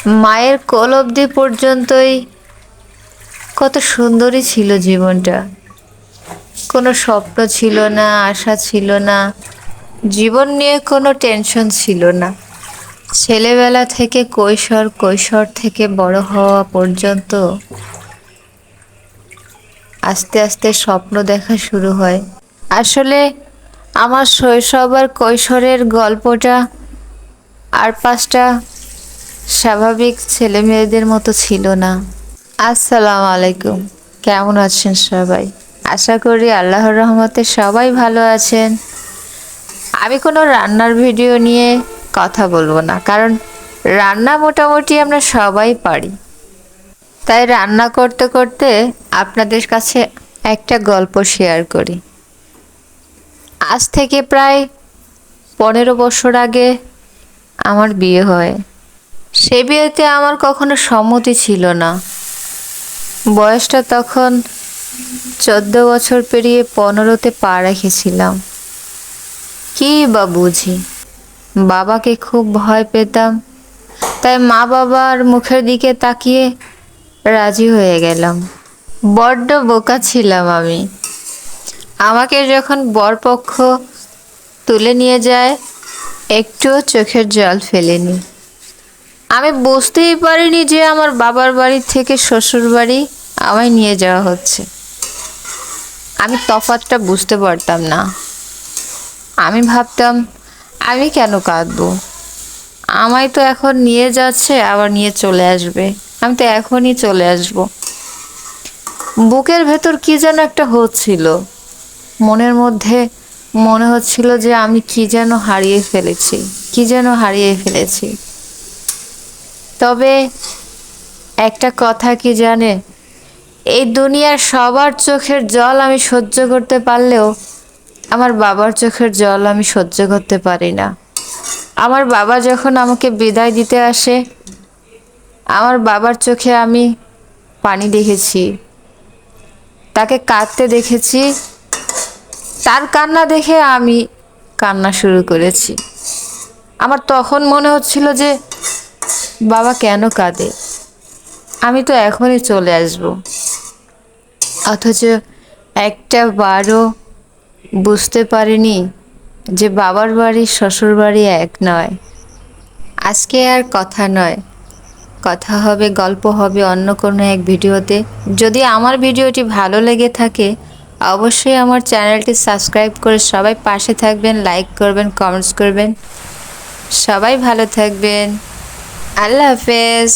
মায়ের কোল অবধি পর্যন্তই কত সুন্দরই ছিল জীবনটা। কোনো স্বপ্ন ছিল না, আশা ছিল না, জীবন নিয়ে কোনো টেনশন ছিল না। ছেলেবেলা থেকে কৈশোর, কৈশোর থেকে বড় হওয়া পর্যন্ত আস্তে আস্তে স্বপ্ন দেখা শুরু হয়। আসলে আমার শৈশব আর কৈশোরের গল্পটা আর পাঁচটা স্বাভাবিক ছেলে মেয়েদের মতো ছিল না। আসসালামু আলাইকুম, কেমন আছেন সবাই? আশা করি আল্লাহর রহমতে সবাই ভালো আছেন। আমি কোনো রান্নার ভিডিও নিয়ে কথা বলবো না, কারণ রান্না মোটামুটি আমরা সবাই পারি। তাই রান্না করতে করতে আপনাদের কাছে একটা গল্প শেয়ার করি। আজ থেকে প্রায় 15 বছর আগে আমার বিয়ে হয়। সে বিয়েতে আমার কখনো সম্মতি ছিল না। বয়সটা তখন 14 বছর পেরিয়ে 15তে পা রেখেছিলাম। কি বা বুঝি, বাবাকে খুব ভয় পেতাম, তাই মা বাবার মুখের দিকে তাকিয়ে রাজি হয়ে গেলাম। বড্ড বোকা ছিলাম আমি। আমাকে যখন বরপক্ষ তুলে নিয়ে যায়, একটুও চোখের জল ফেলেনি। আমি বুঝতেই পারিনি যে আমার বাবার বাড়ি থেকে শ্বশুর বাড়ি আমায় নিয়ে যাওয়া হচ্ছে। আমি তফাৎটা বুঝতে পারতাম না। আমি ভাবতাম, আমি কেন কাঁদবো? আমায় তো এখন নিয়ে যাচ্ছে, আবার নিয়ে চলে আসবে, আমি তো এখনই চলে আসব। বুকের ভেতর কি যেন একটা হচ্ছিল। মনের মধ্যে মনে হচ্ছিল যে আমি কি যেন হারিয়ে ফেলেছি, কি যেন হারিয়ে ফেলেছি। তবে একটা কথা কি জানে, এই দুনিয়ার সবার চোখের জল আমি সহ্য করতে পারলেও আমার বাবার চোখের জল আমি সহ্য করতে পারি না। আমার বাবা যখন আমাকে বিদায় দিতে আসে, আমার বাবার চোখে আমি পানি দেখেছি, তাকে কাঁদতে দেখেছি। তার কান্না দেখে আমি কান্না শুরু করেছি। আমার তখন মনে হচ্ছিল যে বাবা কেন কাঁদে, আমি তো এখনই চলে আসব। অথচ একটা বারও বুঝতে পারিনি যে বাবার বাড়ি শ্বশুর বাড়ি এক নয়। আজকে আর কথা নয়, কথা হবে, গল্প হবে অন্য কোনো এক ভিডিওতে। যদি আমার ভিডিওটি ভালো লেগে থাকে, অবশ্যই আমার চ্যানেলটি সাবস্ক্রাইব করে সবাই পাশে থাকবেন, লাইক করবেন, কমেন্টস করবেন। সবাই ভালো থাকবেন। আল্লাহ হাফেজ।